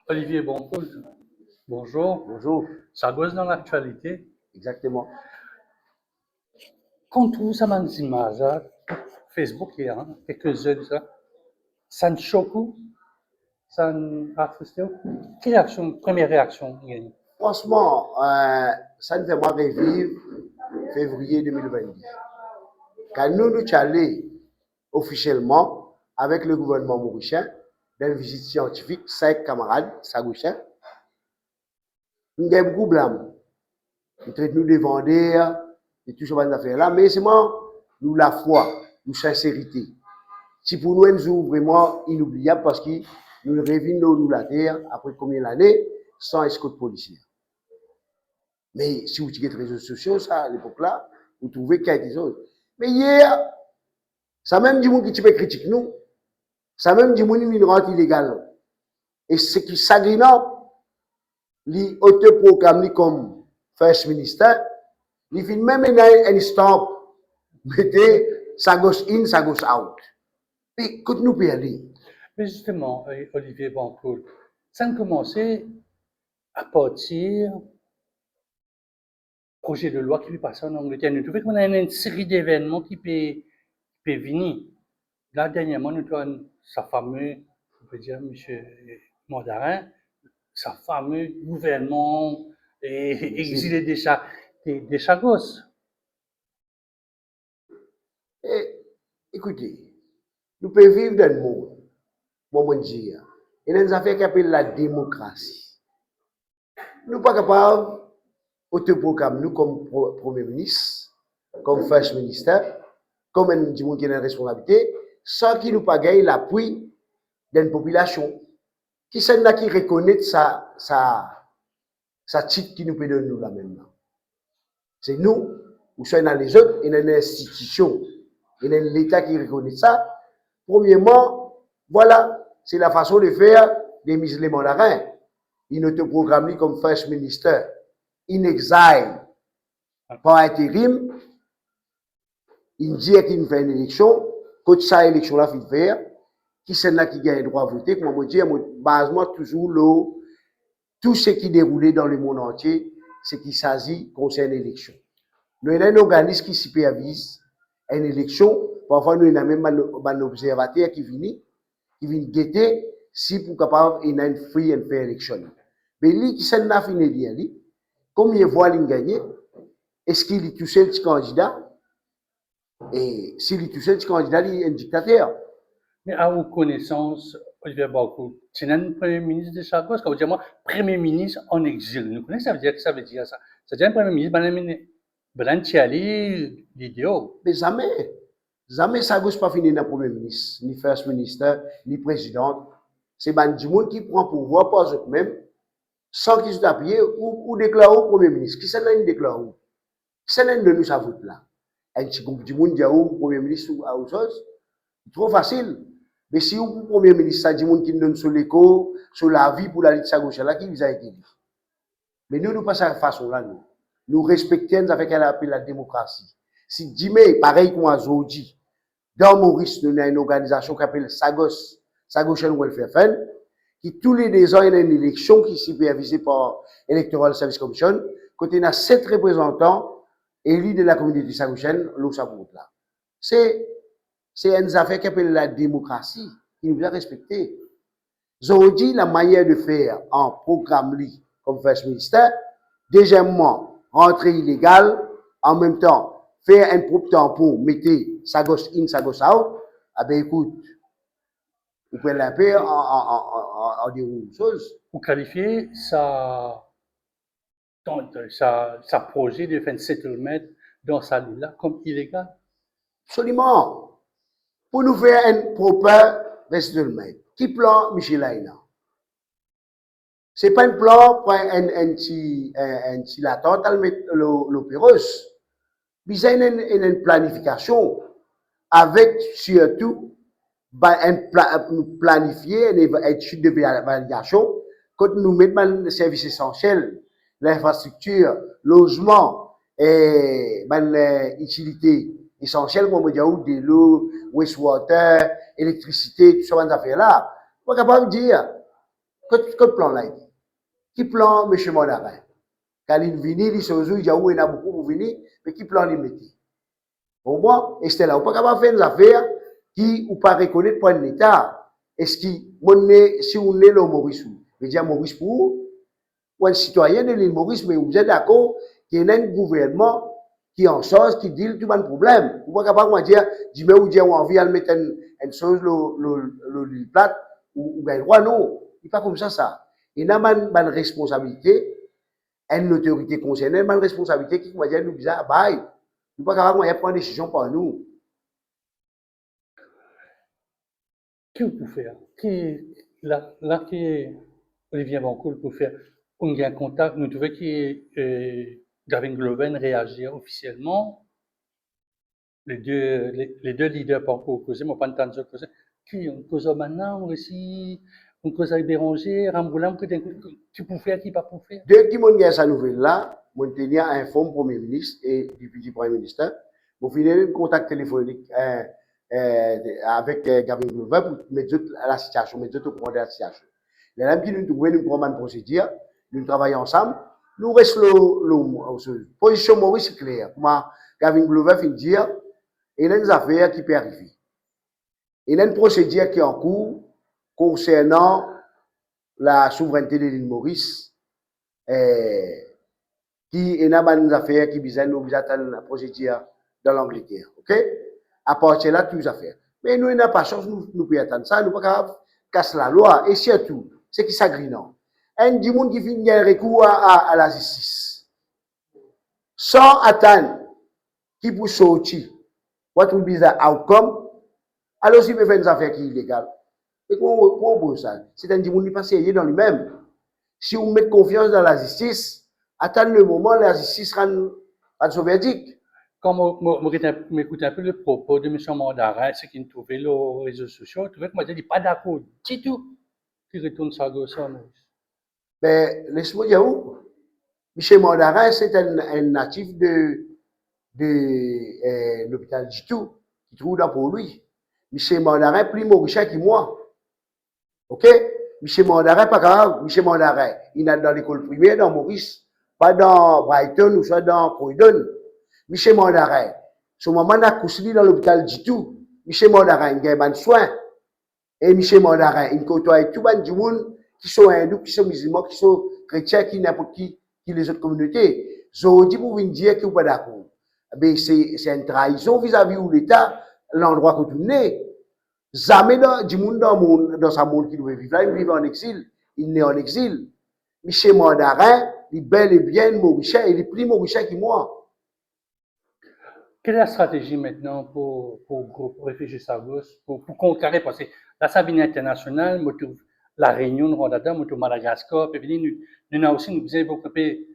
Olivier Bonpoul, bonjour. Bonjour. Ça gosse dans l'actualité. Exactement. Quand tout ça m'a des images, hein, Facebook hier, hein, quelques-unes, ça me choque ou ça me attriste ou? Quelle réaction, première réaction, Yannick? Franchement, ça nous fait moi revivre février 2022. Quand nous sommes allés officiellement avec le gouvernement mauricien dans une visite scientifique, 5 camarades, Sagouchins, nous avons beaucoup de blâme. Ils traitent nous de vendeurs et tout ce genre d'affaires-là, mais c'est moi, nous la foi, nous sincérité. Si pour nous, nous vraiment inoubliable parce que nous revenons nous la terre après combien d'années sans escorte policière. Mais si vous tirez les réseaux sociaux, ça, à l'époque-là, vous trouvez quelque chose. Mais hier, ça même du monde qui peut critiquer nous, ça même du monde qui rentre illégal. Et ce qui s'agrinant, les autoproclamés comme First Minister, ils finissent même un stop, mettez sa gauche in, sa gauche out. Mais quand nous pouvons aller. Mais justement, Olivier Bonpoul, ça a commencé à partir projet de loi qui peut passer en Angleterre. Nous trouvons qu'on a une série d'événements qui peut venir. Là, dernièrement, nous avons sa fameux, on peut dire, M. Mandarin, sa fameux gouvernement exilé des Chagos. Et, écoutez, nous pouvons vivre dans le monde, moi dire, et dans une affaire qui appelle la démocratie. Nous ne sommes pas capables autoproclamer nous comme Premier ministre, comme First Minister, comme un qui a une responsabilité, sans qu'il nous pas gagné l'appui d'une population qui s'en a qui reconnaît sa titre qui nous peut donner nous là maintenant. C'est nous, ou soit dans les autres, et dans les institutions, et dans l'État qui reconnaît ça. Premièrement, voilà, c'est la façon de faire des musulmans marins. Ils ne te programment comme First Minister, in exile, par intérim. Il dit qu'il fait une élection, quand ça élection là fait faire, qui c'est là qui gagne le droit à voter, comme on dit, basement toujours tout ce qui déroulait dans le monde entier, ce qui s'agit concerne l'élection. Nous avons un organisme qui supervise une élection. Parfois, nous avons même un observateur qui vient guetter si pour capable il y a une free and fair election. Mais lui qui s'en a fini dire, combien de voix il gagne, est-ce qu'il est tout seul candidat? Et s'il est tout seul candidat, il est un dictateur. Mais à vos connaissances, Olivier Bonpoul, c'est un premier ministre de Chagos, quand vous dites moi, premier ministre en exil. Nous connaissons, ça veut dire ça. Ça veut dire un premier ministre, Blanchiali, l'idéal. Mais jamais Sagos pas fini dans premier ministre, ni first minister, ni président. C'est du monde qui prend pouvoir par eux-mêmes, sans qu'ils soient appuyés ou déclarent premier ministre. Qui s'en a une déclare? Qui s'en a une de nous sa vote là? Un petit groupe du monde dit ou premier ministre ou autre chose. C'est trop facile. Mais si vous premier ministre, ça dit monde qui donne sur l'écho, sur la vie pour la lutte sa gauche là, qui vous a été dit. Mais nous pas cette façon là, nous. Nous respectons avec elle appelle la démocratie. Si Jimé, pareil comme aujourd'hui, dans Maurice, nous avons une organisation qui s'appelle SAGOS, Sagosian Welfare Fund, qui tous les 2 ans, il y a une élection qui est supervisée par Electoral Service Commission, côté il y a 7 représentants élus de la communauté sagosienne, l'eau là. C'est une affaire qui s'appelle la démocratie, qui nous doit respecter. Aujourd'hui, la manière de faire en programme comme First Minister, deuxièmement, rentrée illégale, en même temps, faire un propre tampon, mettez sa gauche in, sa gauche out, ah ben écoute, vous pouvez la paix en dire une chose. Vous qualifiez sa projet de faire un settlement dans sa là comme illégal? Absolument. Pour nous faire un propre settlement. Qui plan Michel Aina? C'est pas un plan pour un petit latin, tal mettre l'opéreuse. Mais c'est une planification avec surtout planifier une étude de validation quand nous mettons les services essentiels, l'infrastructure, logement et les utilités essentielles comme de l'eau, wastewater, électricité, tout ce genre d'affaires là. On est capable de dire Quel plan là? Qui plan, M. Mondarin? Quand il vient, il se dit, il y a beaucoup pour venir, mais qui plan il met? Pour moi, et c'était là, on peut pas faire des affaires qui ou pas reconnaître pour l'État. Est-ce que si on est le Maurice, je veux dire Maurice pour ou un citoyen de l'île Maurice, mais vous êtes d'accord qu'il y a un gouvernement qui en sorte, qui dit tout le problème. Vous pouvez pas dire, dis-moi ou dire, on a envie de mettre une chose, l'île plate, ou bien droit, non. Il n'est pas comme ça. Il y a une responsabilité, une autorité concernée, une responsabilité qui va dire, nous, bizarre, bye. Nous ne pouvons pas prendre des décisions par nous. Qui vous pouvez faire? Là, qui est Olivier Bancoul pour faire on a un contact, nous trouvons que Gavin Gloven réagir officiellement. Les deux leaders pas encore causé, mais pas tant de causer. Qui on cause maintenant aussi, on cause avec Béranger, Ramboulam, qui peut faire, qui pas pour faire. Dès que mon gars sa nouvelle là, mon tenir informe Premier ministre et député Premier ministre, vous finissez un contact téléphonique avec Gavin Glover pour mettre la situation, mettre au courant de la situation. Les gens qui nous trouvent, nous prenons une procédure, nous travaillons ensemble, nous restons la position Maurice claire. Moi, Gavin Glover finit dire, il y a des affaires qui peuvent arriver. Il y a une procédure qui est en cours concernant la souveraineté de l'île Maurice, qui est une affaire qui vise nous attendre la procédure dans l'Angleterre. OK? À partir de là, toutes les affaires. Mais nous, n'avons pas chance, nous pouvons attendre ça, nous ne pouvons pas casser la loi. Et surtout, c'est qui s'agrine. Un du monde qui finit un recours à la justice. Sans attendre qui peut sortir, what will be the outcome, alors s'il peut faire une affaire qui est illégale. Et comment on peut ça? C'est un du monde qui passe dans lui-même. Si on met confiance dans la justice, attendre le moment, la justice rend son verdict. Quand m'écoute un peu le propos de M. Mandarin, ce qu'il trouvait sur les réseaux sociaux, je trouvais que moi, je n'étais pas d'accord du tout qu'il retourne ça comme ça. Mais laisse-moi dire où. M. Mandarin, c'est un natif de l'hôpital Jitou, qui trouve là pour lui. M. Mandarin, plus maurice que moi. OK? M. Mandarin, pas grave. M. Mandarin, il est dans l'école primaire, dans Maurice, pas dans Brighton ou soit dans Croydon. M. Mandarin, son maman a couché dans l'hôpital Jitou. M. Mandarin, il a un soin. Et M. Mandarin, il côtoie tout le monde qui sont hindous, qui sont musulmans, qui sont chrétiens, qui n'importe qui les autres communautés. Je dis pour vous dire que vous n'êtes pas d'accord. C'est une trahison vis-à-vis de l'État, l'endroit que vous venez. Jamais du monde dans sa monde qui doit vivre là, il vit en exil. Il n'est en exil. M. Mandarin, il est bel et bien mauricien, il est plus mauricien que moi. Quelle est la stratégie maintenant pour réfugier Sagos, pour contrecarrer, parce que la Sabine internationale, la Réunion, Rwanda, Madagascar, puis nous avons aussi, nous avons occupé,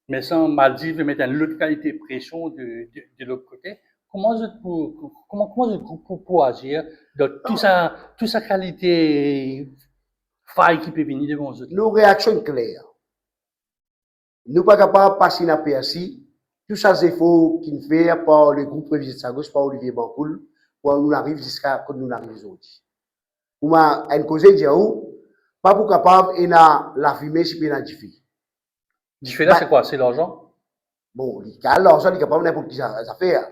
mais sans Maldives, mettre une autre qualité de pression de l'autre côté. Comment vous pour agir de toute sa qualité faille qui peut venir devant nous? Nos réactions claires. Nous ne sommes pas capables de passer dans PSI. Tout ça, c'est faux qu'il fait par le groupe Prévisite Sagos, par Olivier Bancoul, pour nous arriver jusqu'à quand nous arrivons aujourd'hui. Pour moi, une cause de pas pour capable et la fumée si bien difficile. Difficile là, c'est quoi? C'est l'argent? Bon, l'argent, il est capable n'importe quelle affaire.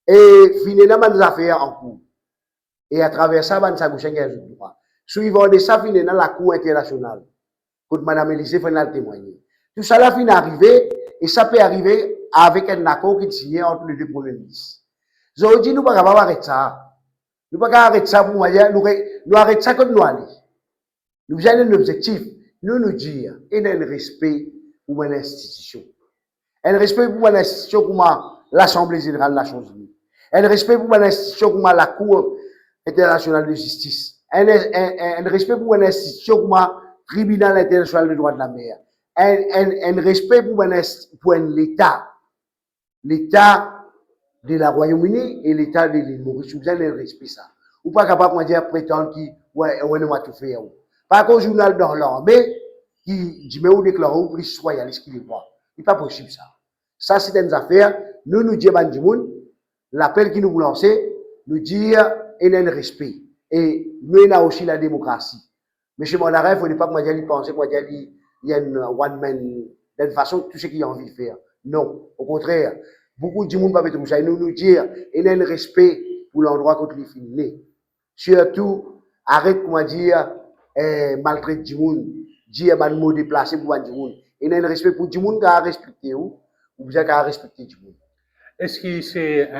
Et finir dans des affaires en cours. Et à travers ça, il y a des droits. Suivant de ça, finir dans la Cour internationale. Quand Mme Élysée fait le témoigner. Tout ça, là, finit arriver, et ça peut arriver avec un accord qui est signé entre les deux premiers ministres. Je dis, nous ne pouvons pas arrêter ça. Nous ne pouvons pas arrêter ça pour moi. Nous arrêtons ça comme nous allons. Nous avons un objectif. Nous dire, il y a un respect pour une institution. Un respect pour une institution comme l'Assemblée générale des Nations unies. Un respect pour une institution comme la Cour internationale de justice. Un respect pour une institution comme le Tribunal international des droits de la mer. Un respect pour l'État. L'État de la Royaume-Uni et l'État de l'île Maurice. Vous avez un respect ça. Ou pas capable de dire prétendre qu'il va tout faire. Pas qu'un journal dans l'armée qui dit mais où déclare où plus royaliste qu'il est pas. Ce n'est pas possible ça. Ça c'est une affaire. Nous disons l'appel qui nous lancer, nous dire il y a un respect. Et nous avons aussi la démocratie. Monsieur Mondarin, il ne faut pas que moi j'aille penser, moi il y a une one man, d'une façon, tout ce qu'il a envie de faire. Non, au contraire, beaucoup de monde va mettre ça, et nous dire, il y a un respect pour l'endroit quand il finit. Surtout, arrête, comment dire, maltraiter du monde, dire un mot déplacé pour du monde. Il y a un respect pour du monde qui a respecté ou vous avez respecté du monde. Est-ce que c'est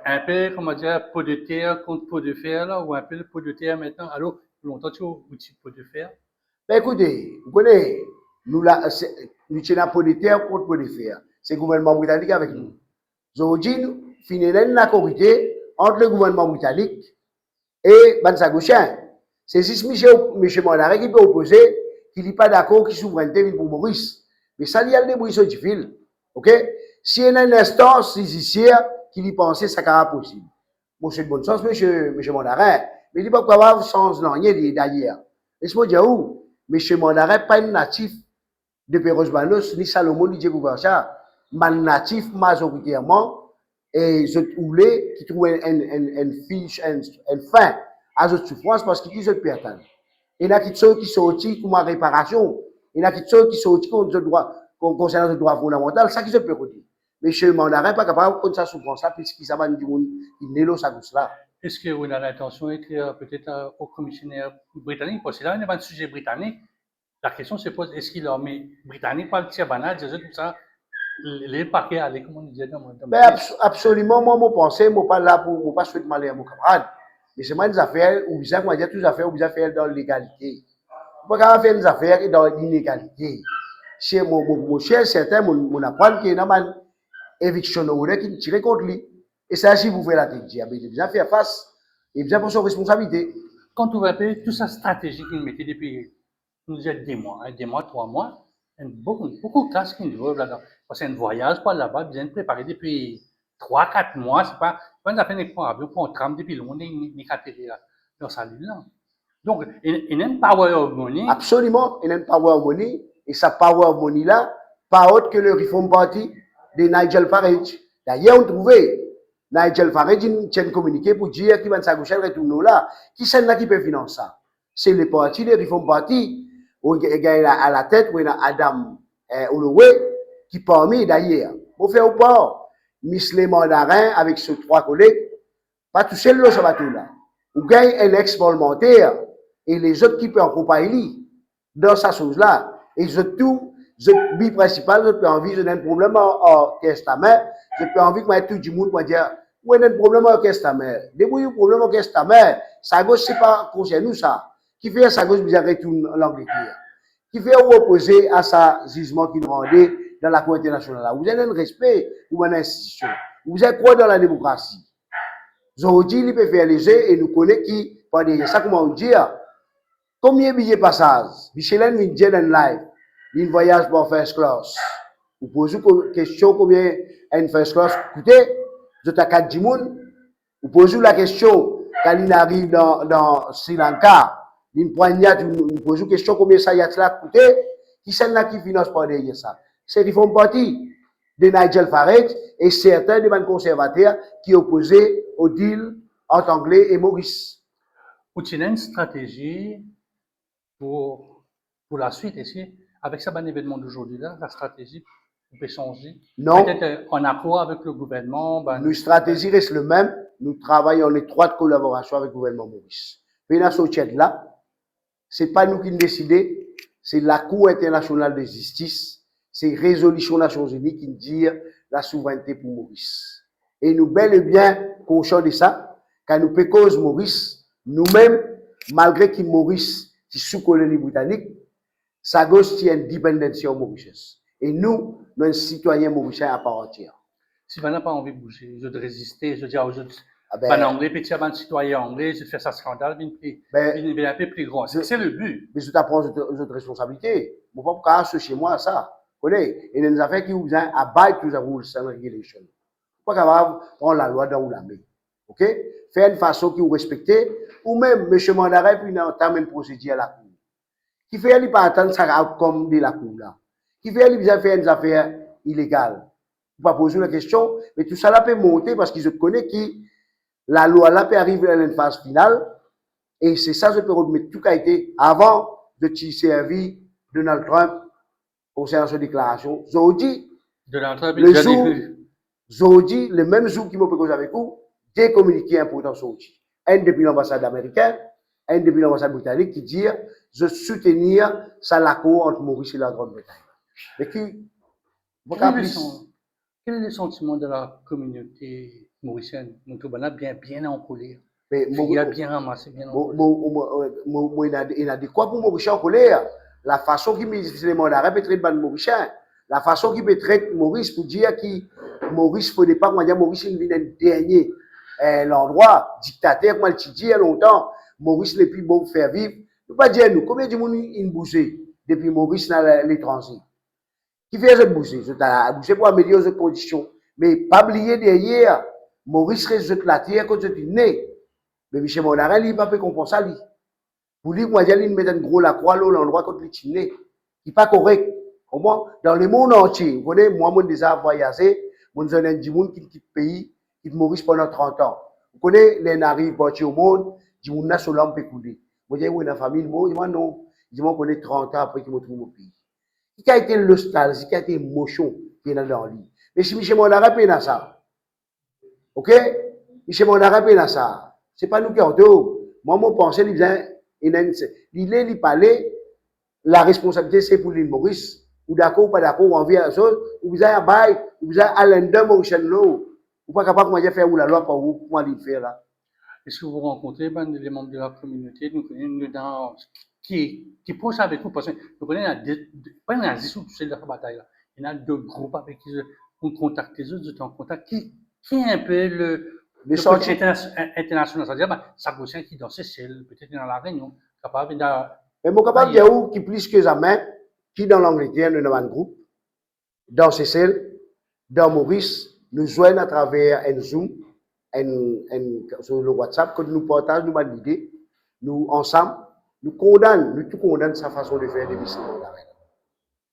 un peu, comment dire, pot de terre contre pot de fer, là, ou un peu le pot de terre maintenant? Alors, longtemps, tu as outil pot de fer? Ben écoutez, vous connaissez, nous tenons pot de terre contre pot de fer. C'est le gouvernement britannique avec nous. Aujourd'hui, nous finissons la corrida entre le gouvernement britannique et Bansagouchen. C'est juste M. Mondarin qui peut opposer, qu'il n'est pas d'accord qu'il souveraineté pour Maurice. Mais ça, il y a le débrouille sur du fil. OK? Si il y a une instance ici qui lui pensait ça sera possible. Bon, c'est de bon sens, M. Mondarin. Mais il n'est pas avoir sens non, rien d'ailleurs. Laisse-moi dire où? M. Mondarin n'est pas un natif de Perros-Banos, ni Salomon, ni Diego Garcia. Man natif majoritairement, et je voulais qui trouve une fiche, une fin à cette souffrance parce qu'il se perd. Il y a qui sortent comme réparation. Il y a qui sortent concernant le droit fondamental, ça qui se peut dire. Mais M. Mondarin n'est pas capable de sa souffrance là, puisqu'il s'en va du monde, il n'est pas là. Est-ce que vous avez l'intention d'écrire peut-être au commissionnaire britannique? Parce que là, on est dans un sujet britannique. La question se pose, est-ce qu'il a mis britannique par le tir banal, tout ça, les paquets allaient, comment on disait, ben absolument, moi, mon pensée, moi, pas là pour, pas souhaiter mal à mon camarade. Mais c'est moi des affaires, ou bien, moi, dire toutes les affaires, ou bien faire dans l'égalité. Moi, quand faire des affaires dans l'inégalité. Chez mon cher, certains, mon apprendre qu'il y a une éviction qui tire contre lui. Et ça, si vous faites la tête, il a besoin de faire face, il a besoin de son responsabilité. Quand on va payer toute sa stratégie qu'il mettait depuis, nous disait des mois, 3 mois, beaucoup de classes qui nous là-dedans. Parce qu'un voyage par là-bas, bien préparé depuis 3-4 mois, c'est pas une affaire n'est pas avion, pour un tram depuis loin, ni dans sa ligne là. Donc, il y a une power of money. Absolument, il y a une power of money, et sa power of money là, pas autre que le Reform Party de Nigel Farage. D'ailleurs, on trouvait Nigel Farage une communiqué pour dire qu'il va s'agoucher retourner là. Qui c'est là qui peut financer ça? C'est le parti, le Reform Party, où il y a à la tête, où il y a Adam Holloway, qui parmi d'ailleurs, pour faire ou pas, Miss Le Mondarin avec ses 3 collègues, pas tout seul là, ce bateau-là. Ou gagne un ex-parlementaire, et les autres qui peuvent accompagner dans sa chose-là. Et surtout, le but principal, je peux envie, j'ai un problème en testament, je peux envie que tout le monde va dire, où est un problème en testament? Débrouille le problème en testament, ça gauche, c'est pas concerne nous ça. Qui fait ça gauche, vous retourne en l'Angleterre. Qui fait opposer à sa jugement qu'il rendait dans la Cour internationale. Vous avez un respect pour une institution. Vous avez quoi dans la démocratie? Aujourd'hui, il peut faire les jeux et nous connaissons qui, par derrière ça, comment on dit, combien de billets passage? Michelin vient dire dans live, il voyage pour first class. Vous posez une question, combien une first class coûtait? Vous êtes à 4 monde. Vous posez la question, quand il arrive dans Sri Lanka, il poignade, vous posez une question, combien ça y a-t-il coûté? Qui c'est là qui finance par derrière ça? C'est qu'ils font partie de Nigel Farage et certains des conservateurs qui opposaient au deal entre Anglais et Maurice. Vous avez une stratégie pour la suite ici, avec ce bon événement d'aujourd'hui là, la stratégie peut changer? Non. Peut-être en accord avec le gouvernement. Notre stratégie reste le même. Nous travaillons en étroite collaboration avec le gouvernement Maurice. Mais dans ce là, c'est pas nous qui décidons, c'est la Cour internationale de justice. C'est résolution des Nations Unies qui dit la souveraineté pour Maurice. Et nous, bel et bien, conscients de ça, quand nous pécose Maurice, nous-mêmes, malgré que Maurice est sous colonie britannique, sa gauche tient indépendance sur Maurice. Et nous, nous sommes citoyens mauriciens à part entière. Si vous n'avez pas envie de bouger, je de résister, je dis à aujourd'hui, ben anglais, puis tu as un citoyen anglais, je fais ça scandale, il un peu plus grand. C'est le but. Mais je t'apprends votre responsabilité. Je ne peux pas associer moi à ça. Et il y a des affaires qui vous disent abide to the rules and regulations. Pas capable de prendre la loi dans la main. OK? Faire une façon qui vous respecte, ou même M. Mondarin puis entame une procédure à la cour. Qui fait aller pas attendre ça comme de la cour là. Qui fait aller faire des affaires illégales. Vous pas poser la question, mais tout ça là peut monter parce qu'ils se connaissent qui la loi là peut arriver à une phase finale. Et c'est ça, je peux remettre tout qui a été avant de qui servi Donald Trump concernant sa déclaration. Zodi, Donald Trump, le jour, Zodi, le même jour qui m'a proposé avec vous, des communiqués importants sur Zodi. Un depuis l'ambassade américaine, un depuis l'ambassade britannique qui dit je soutenir ça l'accord entre Maurice et la Grande-Bretagne. Mais qui, quel est le sentiment de la communauté mauricienne? Nous bien en colère. Mais il a bien ramassé, bien en colère. Il a dit quoi pour Maurice en colère? La façon qu'il ministre les mandats peut traiter Maurice, la façon qu'il peut traiter Maurice pour dire que Maurice, faut pas moi dire Maurice il vient dernier l'endroit dictateur comme il dit il y a longtemps. Maurice le plus beau faire vivre. Ne pas dire nous combien de monde il bougé depuis Maurice dans l'étranger. Qui fait ce bouger? Je t'ai bougé pour améliorer les conditions. Mais pas oublier derrière, Maurice reste la terre quand tu es né. Mais Michel Mondarin, il n'a pas fait compenser ça. Pour lui, moi, il met un gros la croix, l'endroit quand tu es né. Il n'est pas correct. Comment? Dans le monde entier, vous connaissez, moi, j'ai déjà voyagé, mon jeune un qui quitte le pays, qui Maurice pendant 30 ans. Vous connaissez, les arrivent partis au monde, du monde n'a sur l'homme peut couler. Vous voyez, où est la famille, moi, non. Je connais 30 ans après qu'il me trouve au pays. Qui a été nostalgie, qui a été émotion qui est dans lui. Mais si Michel Mondarin paye dans ça, ok? Michel Mondarin paye dans ça. C'est pas nous qui avons. Moi, mon pensée, il parlait, la responsabilité, c'est pour l'île Maurice. Ou d'accord, ou pas d'accord, ou envie à la chose, ou vous avez un bail, ou vous avez à l'endem Mauricien l'eau. Ou pas capable de faire où la loi, pas où, comment il fait là. Est-ce que vous rencontrez les membres de la communauté, qui pensent avec vous, parce que vous connaissez, pas dans la dissolution de la bataille là. Il y en a deux groupes avec qui on contacte les autres, en contact, qui est un peu le côté international, c'est-à-dire, Sarkozy qui dans ses cellules, peut-être dans la Réunion, capable de. Mais mon capable de dire où, qui plus que jamais, qui dans l'Angleterre, nous avons un groupe, dans ses cellules, dans Maurice, nous joignent à travers un Zoom, sur le WhatsApp, que nous partageons nos idées, nous ensemble, nous tout condamnons sa façon de faire des missions.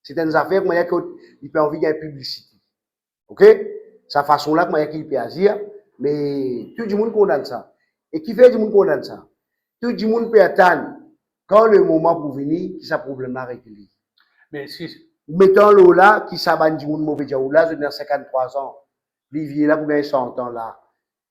C'est une affaire qu'il peut envie de publicité. Ok? Sa façon là, qu'il peut agir, mais tout le monde condamne ça. Et qui fait du monde condamne ça? Tout le monde peut attendre quand le moment pour venir, qui ça problème là réglé. Mais si. Mettons-le là, qui s'abandonne du monde mauvais diable là, je veux dire 53 ans. Olivier là pour gagner 100 ans là.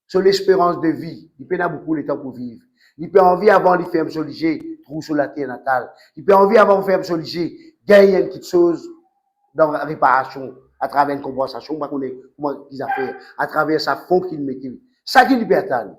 Sur l'espérance de vie, il peut avoir beaucoup de temps pour vivre. Il peut envie avant de faire un soliger, trou sur la terre natale. Il peut envie avant de faire un soliger, gagner une petite chose dans la réparation, à travers une compensation, comment ils ont fait, à travers sa fond qu'il mettait. Ça qui lui peut attendre.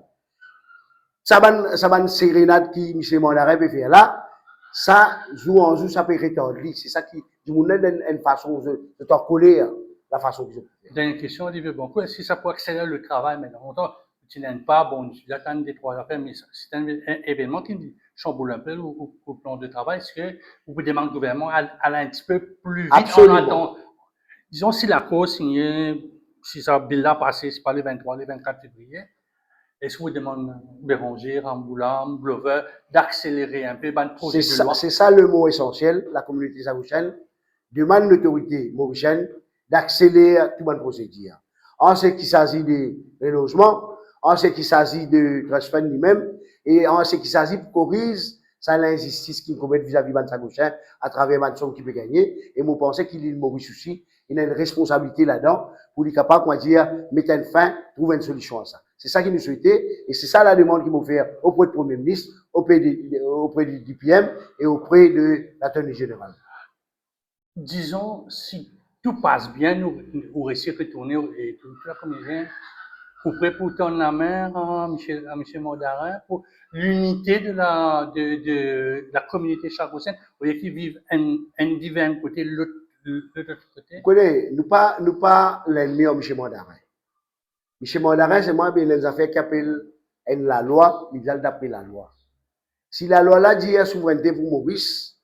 Ça va une sérénade qui, M. Mondarin peut faire là, ça, jour en jour, ça peut retendre. C'est ça qui, du monde, une façon de t'en coller, la façon que je fais. Dernière question, Olivier Boncourt, est-ce que ça peut accélérer le travail maintenant? Longtemps, tu n'aimes pas, bon, tu attends des trois affaires, mais c'est un événement qui chamboule un peu au plan de travail. Est-ce que vous pouvez demander au gouvernement à aller un petit peu plus vite? Absolument. Disons, si la cause signée, si ça bill là passé, c'est pas le 23, le 24 février, est-ce que vous demandez Béranger, Ramboula, Blover, d'accélérer un peu le projet de loi? C'est ça le mot essentiel, la communauté saoudienne demande l'autorité mauricienne d'accélérer toute bonne procédure. En ce qui s'agit de relogement, en ce qui s'agit de transfert lui-même, et en ce qui s'agit pour corriger ça l'injustice qu'il commet vis-à-vis de Sagochen à travers la somme qu'il peut gagner. Et moi, je pense qu'il est Maurice aussi. Il a une responsabilité là-dedans pour lui capable, moi, dire, mettre une fin, trouver une solution à ça. C'est ça qu'il nous souhaitait, et c'est ça la demande qu'il m'a fait auprès du Premier ministre, auprès du PM et auprès de l'Attorney Général. Disons, si tout passe bien, nous réussissons à retourner et toute la communauté, vous prêt pour tendre la main à M. Mondarin pour l'unité de la communauté chargosienne, au lieu qu'ils vivent un divin côté, l'autre côté. Vous connaissez, nous pas l'ennemi de M. Mondarin. M. Mondarin, c'est moi, les affaires qui appellent la loi, ils ont d'après la loi. Si la loi là dit la souveraineté pour Maurice,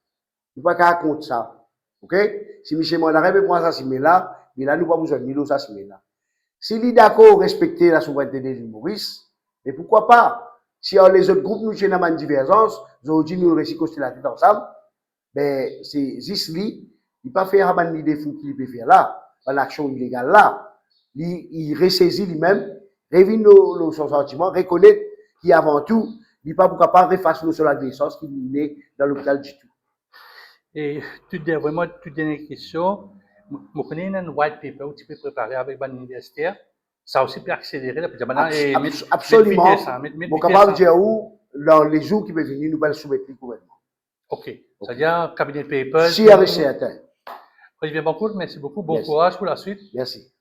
nous ne pouvons pas contre ça. Ok? Si M. Mondarin peut prendre ça, si là, nous n'avons pas besoin de nous ça, si là. S'il est d'accord respecter la souveraineté de l'île Maurice, mais pourquoi pas? Si les autres groupes nous tiennent à une divergence, aujourd'hui nous réussissons la tête ensemble, ben c'est juste lui, il ne peut pas faire une idée fou qu'il peut faire là, une action illégale là. Il ressaisit lui-même, révise nos sentiments, reconnaît qu'avant tout, il n'est pas capable de refaire sur la naissance qu'il est né dans l'hôpital du tout. Et vraiment, toute dernière question, je connais un white paper où tu peux préparer avec l'université. Ça aussi peut accélérer, là, parce que maintenant, Absolument. mettre vitesse, hein, mettre Je suis vitesse, capable de hein. dire où, dans les jours qui peuvent venir, nous allons soumettre le gouvernement. OK. C'est-à-dire, cabinet papers. Si elle est certain. Olivier Bancourt, merci beaucoup. Bon Merci. courage pour la suite. Merci.